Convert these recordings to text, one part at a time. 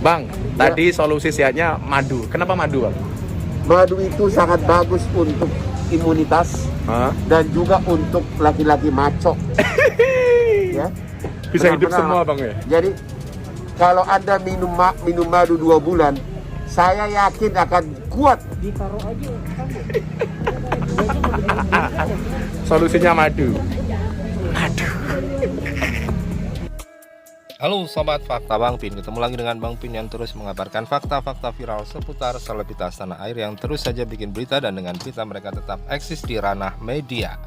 Bang, Ya. tadi solusi sehatnya madu. Kenapa madu, Bang? Madu itu sangat bagus untuk imunitas Hah? dan juga untuk laki-laki maco. Ya. Bisa hidup Benar-benar. semua, Bang ya? Jadi kalau Anda minum madu 2 bulan, saya yakin akan kuat. Ditaruh aja kamu. Solusinya madu. Halo Sobat Fakta Bang Pin, ketemu lagi dengan Bang Pin yang terus mengabarkan fakta-fakta viral seputar selebritas tanah air yang terus saja bikin berita dan dengan berita mereka tetap eksis di ranah media.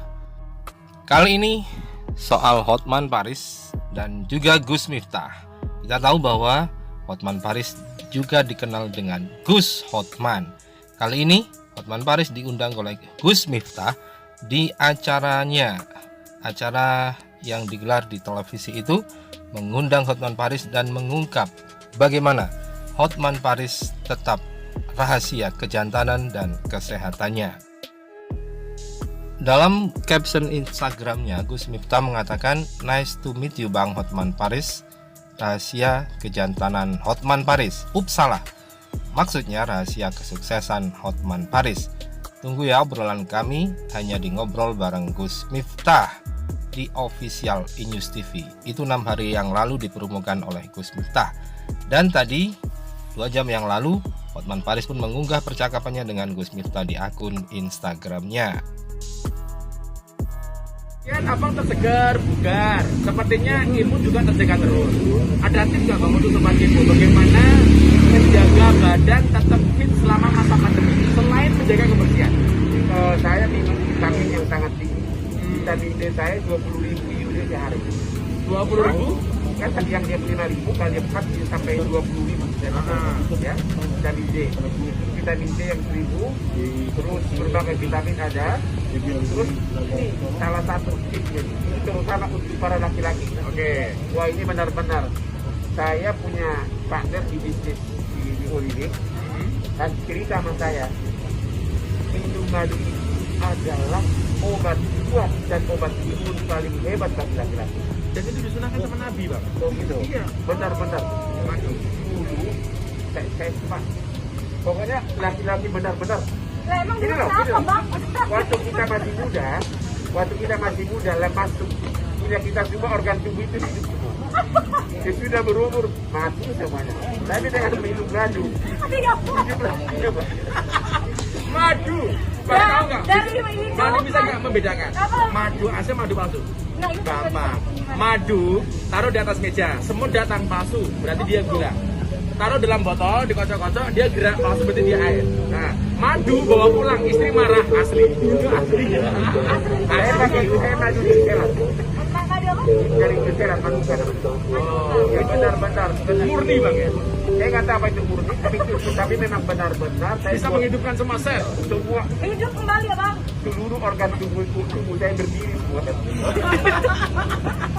Kali ini soal Hotman Paris dan juga Gus Miftah. Kita tahu bahwa Hotman Paris juga dikenal dengan Gus Hotman. Kali ini Hotman Paris diundang oleh Gus Miftah di acaranya. Acara yang digelar di televisi itu mengundang Hotman Paris dan mengungkap bagaimana Hotman Paris tetap rahasia kejantanan dan kesehatannya. Dalam caption Instagramnya, Gus Miftah mengatakan, "Nice to meet you Bang Hotman Paris. Rahasia kejantanan Hotman Paris." Ups, salah. Maksudnya rahasia kesuksesan Hotman Paris. Tunggu ya obrolan kami hanya di Ngobrol bareng Gus Miftah di official iNews TV. Itu 6 hari yang lalu dipromokan oleh Gus Miftah. Dan tadi 2 jam yang lalu Hotman Paris pun mengunggah percakapannya dengan Gus Miftah di akun Instagramnya. Ya, abang tersegar, bugar. Sepertinya imun juga terjaga terus. Ada tips nggak bang untuk sobat ibu? Bagaimana menjaga badan tetap fit selama masa pandemi selain menjaga kebersihan? Saya minum vitamin yang sangat tinggi. Vitamin D saya 20.000 IU sehari. 20.000? Kan tadi yang dia 5.000 kali 4 bisa sampai 20.000. Ya, vitamin D. Vitamin D yang 1.000, terus berbagai vitamin ada. Terus ini salah satu tipsnya, ini terutama untuk para laki-laki. Oke. Wah, ini benar-benar. Saya punya partner di bisnis di Holiday. Dan cerita sama saya, minum madu ini adalah obat kuat dan obat imun paling hebat bagi laki-laki. Dan itu disunahkan sama Nabi, bang. Oh gitu? Iya. Benar-benar. Madu. Dulu saya suka. Pokoknya laki-laki benar-benar. Lah emang Ini dulu loh, kenapa bang? waktu kita masih muda, lepas tuh kita semua organ tubuh itu hidup semua. Sudah berumur mati semuanya. Tapi dengan minum madu, Tidak. hidup lagi. Madu. Bang, tahu nggak? Dari ini Bang bisa nggak membedakan? Apa? Madu asli, madu palsu. Nah, itu Gampang. Madu taruh di atas meja, semut datang palsu, berarti dia gula. Taruh dalam botol, dikocok-kocok, dia gerak palsu, berarti dia air. Nah, madu bawa pulang, istri marah, asli. Itu asli. Saya pakai madu di selat. Maka dia apa? Dari selat madu selat. Oh, ya benar-benar. Murni bang ya. Saya nggak tahu apa itu murni, tapi memang benar-benar saya Bisa buat menghidupkan semua sel. semua Hidup kembali ya bang. seluruh organ tubuh saya berdiri semua.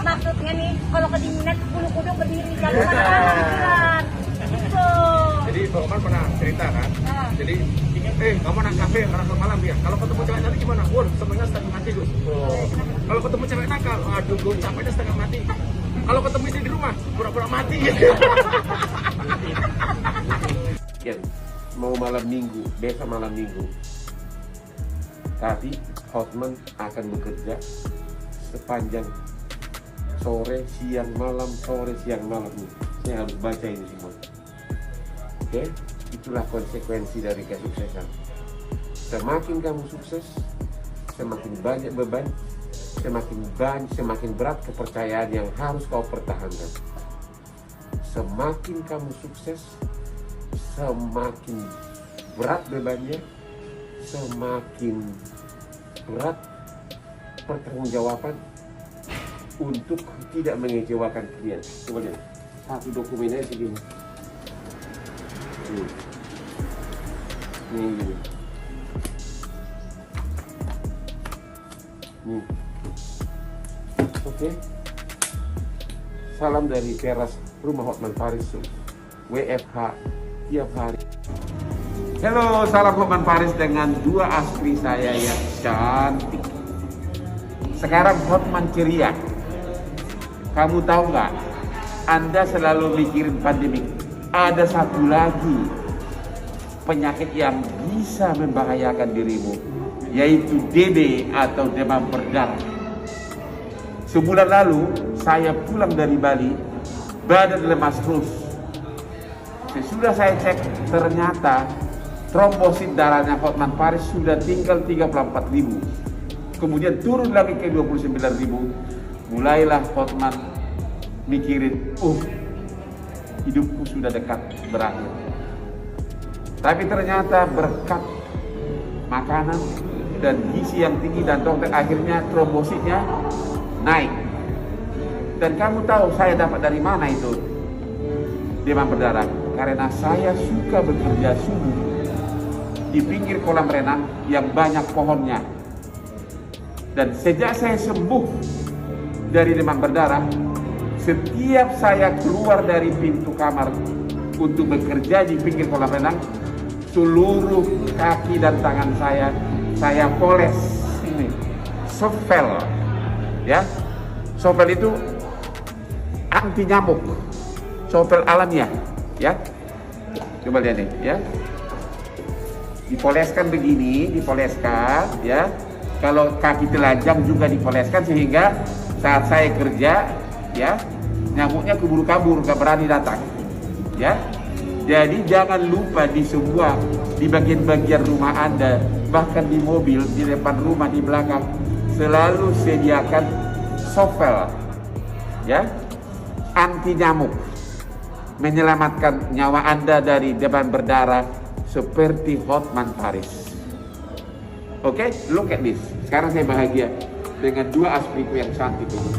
Maksudnya nih, kalau kedinginan bulu kuduk berdiri kalau mana pikiran. Gitu. Jadi Bang Oman pernah cerita kan, Ah. jadi kamu anak kafe karena malam ya, kalau ketemu cewek nanti gimana? Wah, semuanya setengah mati Gus. Kalau ketemu cewek nakal, aduh gue capeknya setengah mati. Kalau ketemu istri di rumah, pura-pura mati. Ya, mau malam minggu, besok malam minggu. Tapi Hotman akan bekerja sepanjang sore, siang, malam, sore, siang, malam nih. Saya harus baca ini semua. Oke, itulah konsekuensi dari kesuksesan. Semakin kamu sukses, semakin banyak beban, semakin berat kepercayaan yang harus kau pertahankan. Semakin kamu sukses, semakin berat bebannya, semakin berat pertanggungjawaban untuk tidak mengecewakan klien. Coba lihat, satu dokumennya segini. Nih. Oke. Salam dari teras rumah Hotman Paris, WFH tiap hari. Halo, salam Hotman Paris dengan 2 astri saya yang cantik. Sekarang Hotman ceria. Kamu tahu nggak? Anda selalu mikirin pandemi. ada satu lagi penyakit yang bisa membahayakan dirimu, yaitu DB atau demam berdarah. Sebulan lalu saya pulang dari Bali, badan lemas terus. Sesudah saya cek, ternyata trombosit darahnya Hotman Paris sudah tinggal 34.000. Kemudian turun lagi ke 29.000. Mulailah Hotman mikirin, hidupku sudah dekat berakhir. Tapi ternyata berkat makanan dan gizi yang tinggi dan dokter, akhirnya trombositnya naik. Dan kamu tahu saya dapat dari mana itu demam berdarah? Karena saya suka bekerja subuh di pinggir kolam renang yang banyak pohonnya. Dan sejak saya sembuh dari demam berdarah, setiap saya keluar dari pintu kamar untuk bekerja di pinggir kolam renang, seluruh kaki dan tangan saya poles ini, Sofel, ya. Sofel itu anti nyamuk, Sofel alamiah, ya. Coba lihat nih, ya. Dipoleskan begini, dipoleskan, ya. Kalau kaki telanjang juga dipoleskan sehingga saat saya kerja, ya, nyamuknya keburu kabur, gak berani datang, ya. Jadi jangan lupa di bagian-bagian rumah Anda, bahkan di mobil, di depan rumah, di belakang, selalu sediakan Sofel, ya, anti nyamuk, menyelamatkan nyawa Anda dari demam berdarah seperti Hotman Paris. Oke, look at this. Sekarang saya bahagia dengan dua aspiku yang cantik ini.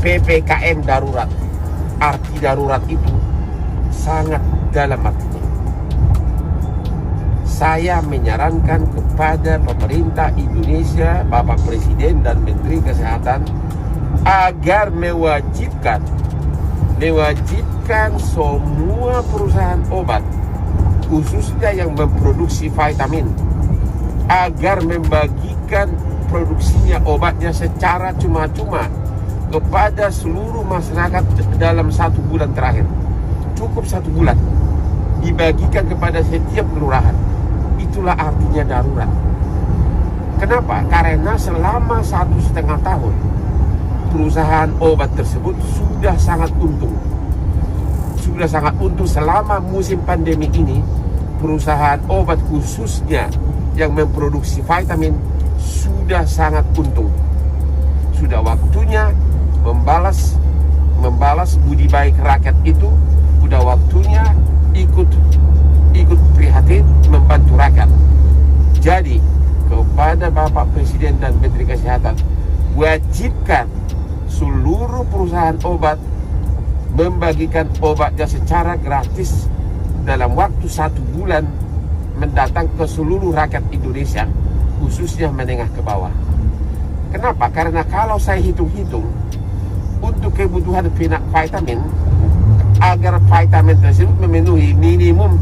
PPKM darurat. Arti darurat itu sangat dalam artinya. Saya menyarankan kepada pemerintah Indonesia, Bapak Presiden dan Menteri Kesehatan agar mewajibkan semua perusahaan obat, khususnya yang memproduksi vitamin, agar membagikan produksinya obatnya secara cuma-cuma kepada seluruh masyarakat dalam 1 bulan terakhir. Cukup 1 bulan dibagikan kepada setiap kelurahan. Itulah artinya darurat. Kenapa? Karena selama 1,5 tahun perusahaan obat tersebut sudah sangat untung. Selama musim pandemi ini, perusahaan obat khususnya yang memproduksi vitamin sudah sangat untung. Sudah waktunya membalas budi baik rakyat itu. Sudah waktunya ikut prihatin membantu rakyat. Jadi kepada Bapak Presiden dan Menteri Kesehatan, wajibkan seluruh perusahaan obat membagikan obatnya secara gratis dalam waktu 1 bulan mendatang ke seluruh rakyat Indonesia, khususnya menengah ke bawah. Kenapa? Karena kalau saya hitung-hitung untuk kebutuhan vitamin, agar vitamin tersebut memenuhi minimum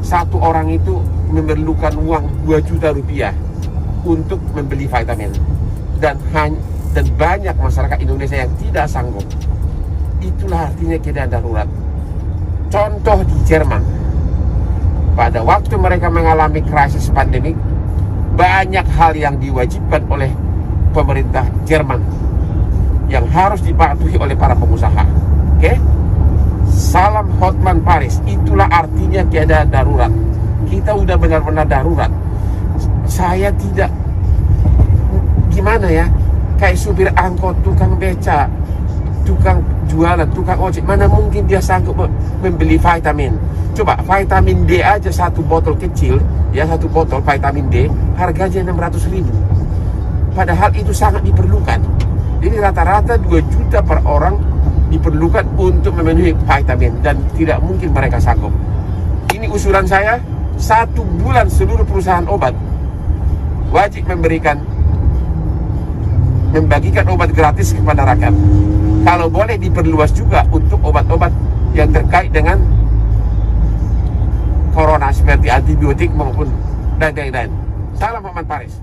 satu orang itu memerlukan uang 2 juta rupiah untuk membeli vitamin, dan banyak masyarakat Indonesia yang tidak sanggup. Itulah artinya keadaan darurat. Contoh di Jerman, pada waktu mereka mengalami krisis pandemik, banyak hal yang diwajibkan oleh pemerintah Jerman yang harus dipatuhi oleh para pengusaha. Oke? Salam Hotman Paris. Itulah artinya keadaan darurat. Kita udah benar-benar darurat. Saya tidak, gimana ya, kayak supir angkot, tukang beca, tukang jualan, tukang ojek, mana mungkin dia sanggup membeli vitamin. Coba vitamin D aja 1 botol kecil, ya, 1 botol vitamin D harganya 600.000. Padahal itu sangat diperlukan. Jadi rata-rata 2 juta per orang diperlukan untuk memenuhi vitamin, dan tidak mungkin mereka sanggup. Ini usulan saya, 1 bulan seluruh perusahaan obat wajib membagikan obat gratis kepada rakyat. Kalau boleh diperluas juga untuk obat-obat yang terkait dengan corona seperti antibiotik maupun dan lain-lain. Salam Hotman Paris.